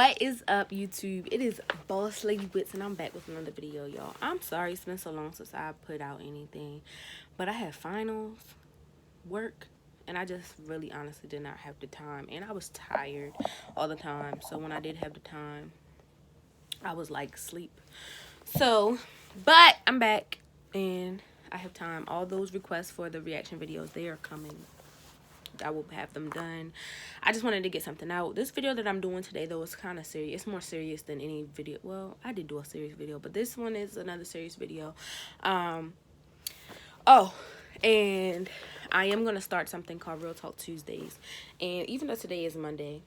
What is up, YouTube? It is Boss Lady Wits, and I'm back with another video, y'all. I'm sorry it's been so long since I put out anything, but I had finals, work, and I just really honestly did not have the time, and I was tired all the time. So when I did have the time, I was like sleep. So, but I'm back, and I have time. All those requests for the reaction videos, they are coming. I will have them done. I just wanted to get something out. This video that I'm doing today, though, is kind of serious. It's more serious than any video. Well, I did do a serious video, but this one is another serious video. Oh, and I am going to start something called Real Talk Tuesdays. And even though today is Monday,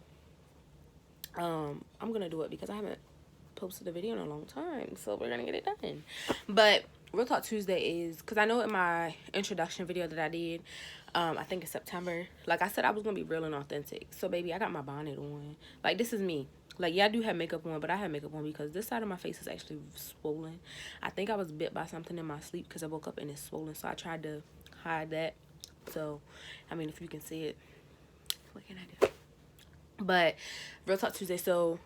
I'm going to do it because I haven't posted a video in a long time, so we're gonna get it done. But Real Talk Tuesday is because I know in my introduction video that I did, I think in September, like I said, I was gonna be real and authentic. So baby, I got my bonnet on. Like, this is me. Like, yeah, I do have makeup on, but I have makeup on because this side of my face is actually swollen. I think I was bit by something in my sleep because I woke up and it's swollen, so I tried to hide that. So I mean, if you can see it, what can I do? But Real Talk Tuesday, so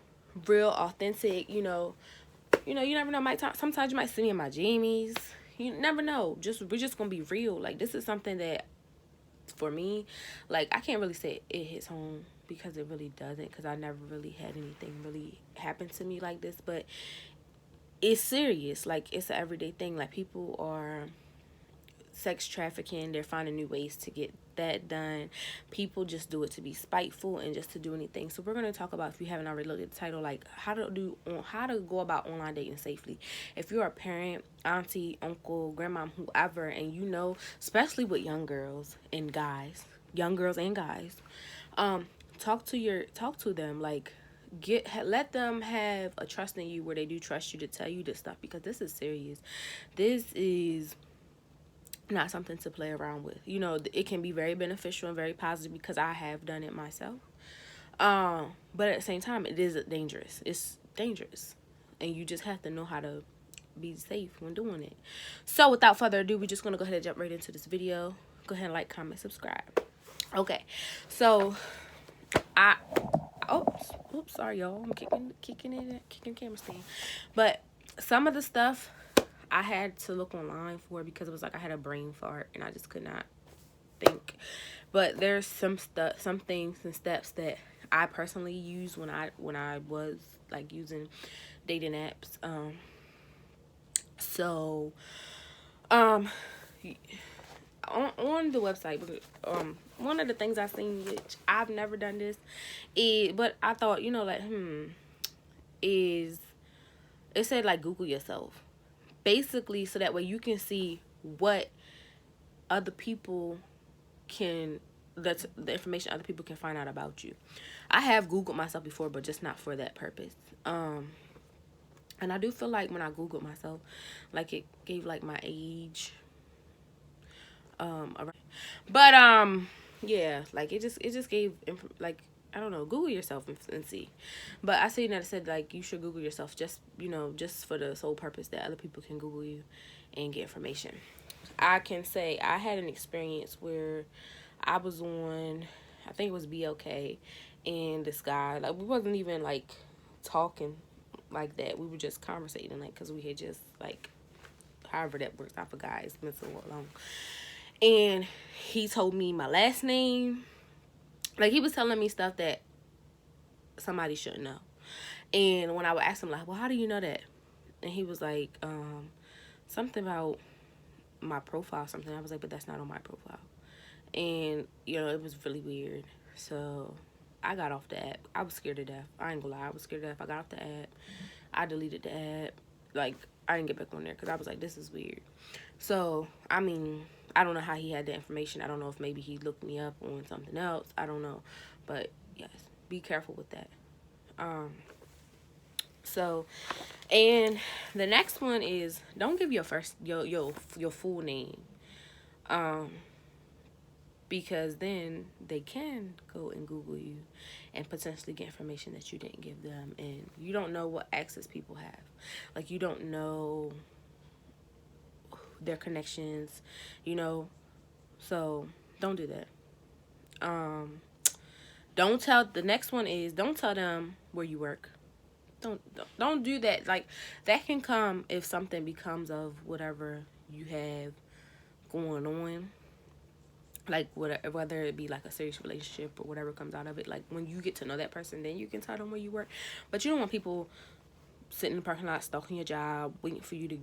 real, authentic, you never know. Sometimes you might see me in my jammies. You never know. We're just gonna be real. Like, this is something that, for me, like, I can't really say it hits home because it really doesn't, because I never really had anything really happen to me like this. But it's serious. Like, it's an everyday thing. Like, people are sex trafficking. They're finding new ways to get that done. People just do it to be spiteful and just to do anything. So we're going to talk about, if you haven't already looked at the title, like how to go about online dating safely. If you're a parent, auntie, uncle, grandma, whoever, and especially with young girls and guys, talk to them. Like, let them have a trust in you where they do trust you to tell you this stuff, because this is serious. This is not something to play around with. It can be very beneficial and very positive because I have done it myself. But at the same time, it is dangerous. It's dangerous. And you just have to know how to be safe when doing it. So without further ado, we're just going to go ahead and jump right into this video. Go ahead and like, comment, subscribe. Okay. So, oops, sorry, y'all. I'm kicking camera stand. But some of the stuff I had to look online for because it was like I had a brain fart and I just could not think. But there's some things and steps that I personally used when I was like using dating apps. On the website, one of the things I seen, which I've never done this, but I thought, is it said like Google yourself. Basically, so that way you can see what other people that's the information other people can find out about you. I have Googled myself before, but just not for that purpose. And I do feel like when I Googled myself, like, it gave like my age. But yeah, like it just gave like, I don't know, Google yourself and see. But I seen that it said like you should Google yourself just for the sole purpose that other people can Google you and get information. I can say I had an experience where I was on, I think it was BLK, and this guy, like, we wasn't even like talking like that. We were just conversating, like, because we had just like, however that works. I forgot. It's been so long. And he told me my last name. Like, he was telling me stuff that somebody shouldn't know. And when I would ask him, like, well, how do you know that? And he was like, something about my profile, something. I was like, but that's not on my profile. And, it was really weird. So I got off the app. I was scared to death. I ain't gonna lie. I was scared to death. I got off the app. I deleted the app. Like, I didn't get back on there because I was like, this is weird. So, I mean, I don't know how he had the information. I don't know if maybe he looked me up on something else. I don't know. But, yes, be careful with that. So, and the next one is, don't give your full name. Because then they can go and Google you and potentially get information that you didn't give them. And you don't know what access people have. Like, you don't know their connections, so don't do that. The next one is, don't tell them where you work. Don't do that. Like, that can come if something becomes of whatever you have going on, like whether it be like a serious relationship or whatever comes out of it. Like, when you get to know that person, then you can tell them where you work. But you don't want people sitting in the parking lot, stalking your job, waiting for you to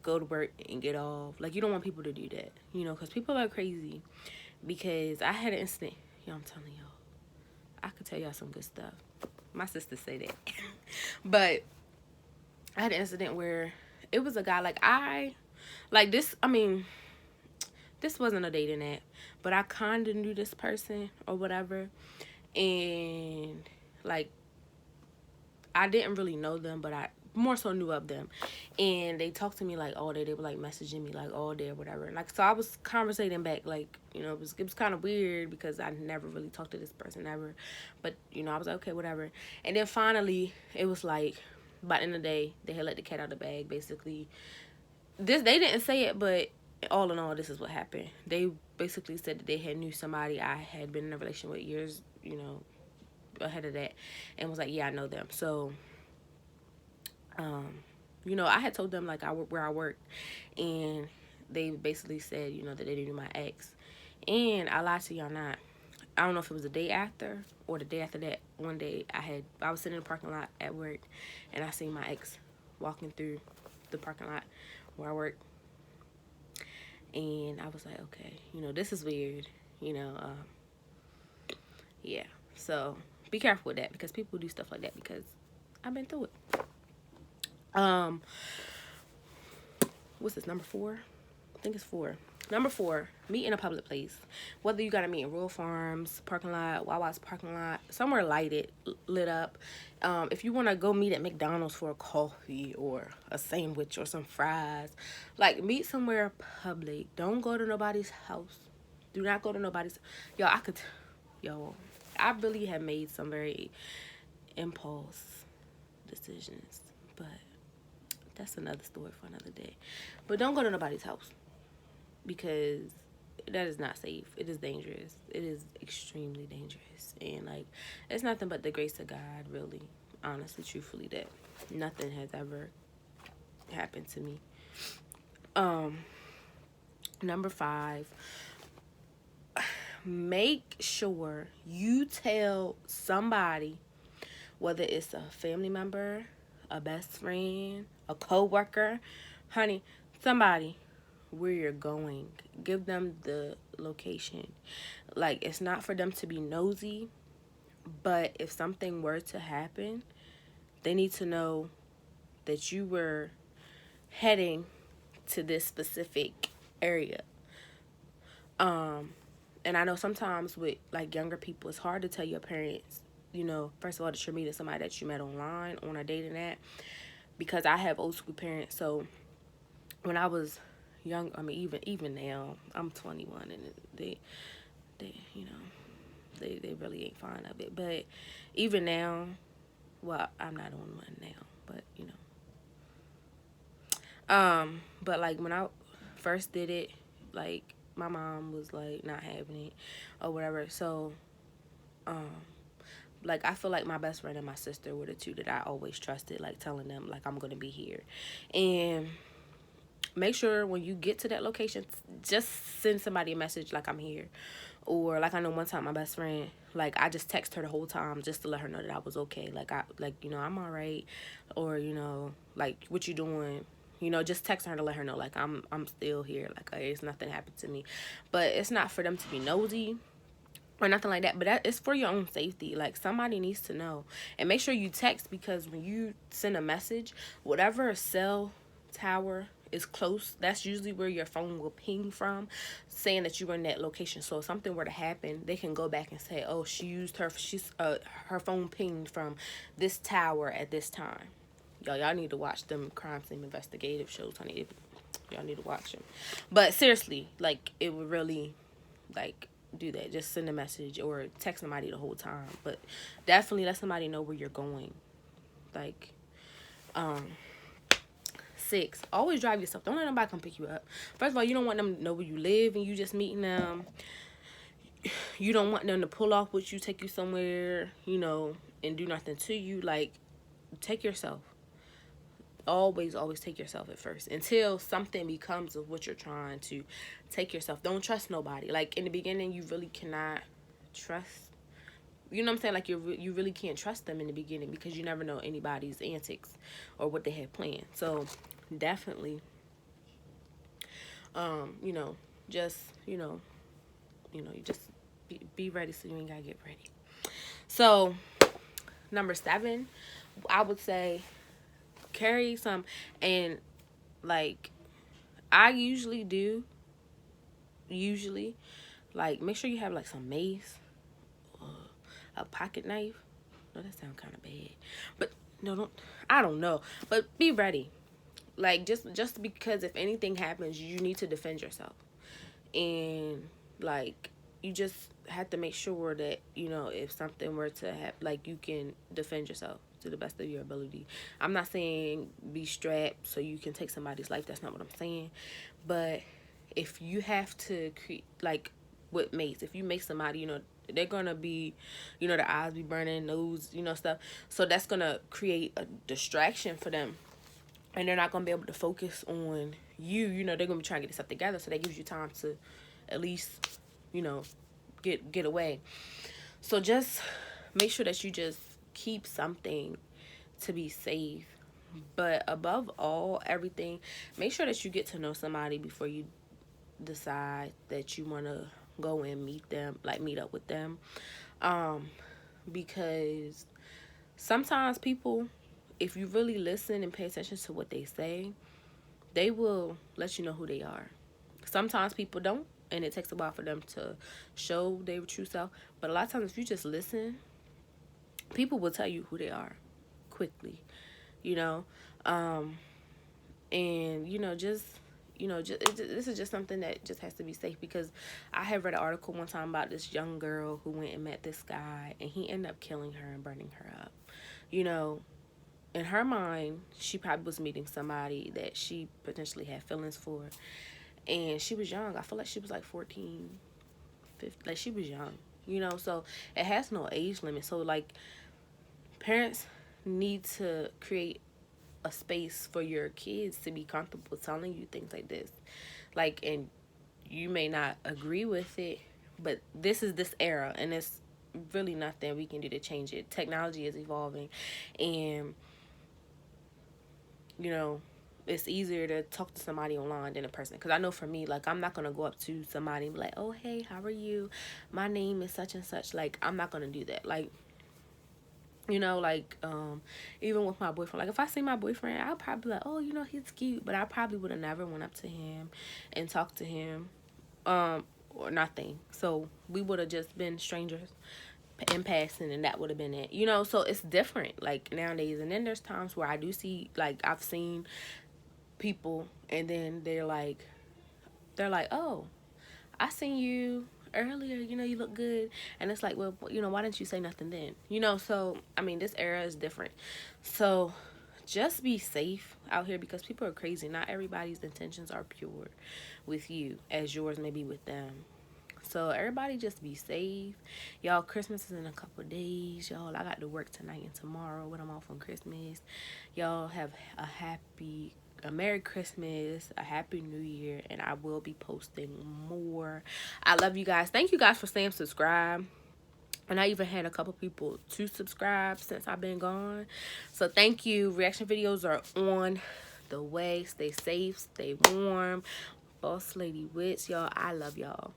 go to work and get off. Like, you don't want people to do that, because people are crazy. Because I had an incident. I'm telling y'all, I could tell y'all some good stuff. My sisters say that. But I had an incident where it was a guy, this wasn't a dating app, but I kind of knew this person or whatever. And, like, I didn't really know them, but I more so knew of them. And they talked to me, like, all day. They were, like, messaging me, like, all day or whatever. And, like, so I was conversating back, like, it was kind of weird because I never really talked to this person ever. But, I was like, okay, whatever. And then finally, it was, like, by the end of the day, they had let the cat out of the bag, basically. They didn't say it, but all in all, this is what happened. They basically said that they had knew somebody I had been in a relation with years, ahead of that, and was like, yeah, I know them. So I had told them, like, where I work, and they basically said, that they knew my ex. And I lied to y'all not. I don't know if it was the day after or the day after that. One day I was sitting in the parking lot at work, and I seen my ex walking through the parking lot where I work. And I was like, okay, this is weird, yeah. So be careful with that, because people do stuff like that, because I've been through it. What's this, number 4? I think it's 4. Number 4, meet in a public place. Whether you gotta meet in Rural Farms parking lot, Wawa's parking lot, somewhere lit up. If you wanna go meet at McDonald's for a coffee or a sandwich or some fries, like, meet somewhere public. Don't go to nobody's house. Do not go to nobody's. I really have made some very impulse decisions, but that's another story for another day. But don't go to nobody's house, because that is not safe. It is dangerous. It is extremely dangerous. And, like, it's nothing but the grace of God, really, honestly, truthfully, that nothing has ever happened to me. Number 5, make sure you tell somebody, whether it's a family member, a best friend, a co-worker, honey, somebody, where you're going. Give them the location. Like, it's not for them to be nosy, but if something were to happen, they need to know that you were heading to this specific area. And I know sometimes with, like, younger people, it's hard to tell your parents, first of all, that you're meeting somebody that you met online on a dating app, because I have old school parents. So when I was young, even now, I'm 21, and they really ain't fond of it. But even now, well, I'm not on one now, but but, like, when I first did it, like, my mom was, like, not having it or whatever. So like, I feel like my best friend and my sister were the two that I always trusted, like, telling them, like, I'm gonna be here. And make sure when you get to that location, just send somebody a message, like, I'm here. Or, like, I know one time my best friend, like, I just text her the whole time just to let her know that I was okay. Like, I'm all right. Or, like, what you doing? Just text her to let her know, like, I'm still here. Like, it's nothing happened to me. But it's not for them to be nosy or nothing like that, but it's for your own safety. Like, somebody needs to know. And make sure you text, because when you send a message, whatever cell tower is close, that's usually where your phone will ping from, saying that you were in that location. So if something were to happen, they can go back and say, oh, her phone pinged from this tower at this time. Y'all need to watch them crime scene investigative shows, honey. Y'all need to watch them. But seriously, like, it would really, like, do that. Just send a message or text somebody the whole time. But definitely let somebody know where you're going. Like, 6, always drive yourself. Don't let nobody come pick you up. First of all, you don't want them to know where you live and you just meeting them. You don't want them to pull off with you, take you somewhere, and do nothing to you. Like, take yourself. Always take yourself at first until something becomes of what you're trying to. Take yourself. Don't trust nobody. Like in the beginning, you really cannot trust. You know what I'm saying? Like you really can't trust them in the beginning because you never know anybody's antics or what they have planned. So definitely, you know, just you just be ready so you ain't gotta get ready. So number 7, I would say carry some, and like I usually like make sure you have like some mace, a pocket knife. No, that sounds kind of bad, but no, don't. I don't know, but be ready. Like just because if anything happens, you need to defend yourself, and like you just have to make sure that if something were to happen, like you can defend yourself to the best of your ability. I'm not saying be strapped so you can take somebody's life. That's not what I'm saying. But if you have to create, like with mace, if you make somebody, they're gonna be, their eyes be burning, nose, stuff. So that's gonna create a distraction for them, and they're not gonna be able to focus on you. They're gonna be trying to get stuff together, so that gives you time to at least, get away. So just make sure that you just keep something to be safe. But above all, everything, make sure that you get to know somebody before you decide that you want to go and meet up with them. Because sometimes people, if you really listen and pay attention to what they say, they will let you know who they are. Sometimes people don't, and it takes a while for them to show their true self. But a lot of times, if you just listen, people will tell you who they are quickly, you know. And this is just something that just has to be safe, because I have read an article one time about this young girl who went and met this guy, and he ended up killing her and burning her up. In her mind, she probably was meeting somebody that she potentially had feelings for, and she was young. I feel like she was like 14, 15, like she was young, so it has no age limit. So like, parents need to create a space for your kids to be comfortable telling you things like this. Like, and you may not agree with it, but this is this era, and it's really nothing we can do to change it. Technology is evolving, and it's easier to talk to somebody online than a person. Because I know for me, like, I'm not going to go up to somebody and be like, oh, hey, how are you? My name is such and such. Like, I'm not going to do that. Like, even with my boyfriend, like if I see my boyfriend, I'll probably be like, oh, he's cute, but I probably would have never went up to him and talked to him, or nothing. So we would have just been strangers in passing, and that would have been it, so it's different like nowadays. And then there's times where I do see, like, I've seen people, and then they're like, oh, I seen you earlier, you look good. And it's like, well, why didn't you say nothing then? So I mean, this era is different. So just be safe out here, because people are crazy. Not everybody's intentions are pure with you as yours may be with them. So everybody just be safe. Y'all, Christmas is in a couple of days. Y'all, I got to work tonight and tomorrow when I'm off on Christmas. Y'all have a Merry Christmas, a Happy New Year, and I will be posting more. I love you guys. Thank you guys for staying subscribed. And I even had a couple people to subscribe since I've been gone. So thank you. Reaction videos are on the way. Stay safe, stay warm. Boss Lady Wits, y'all. I love y'all.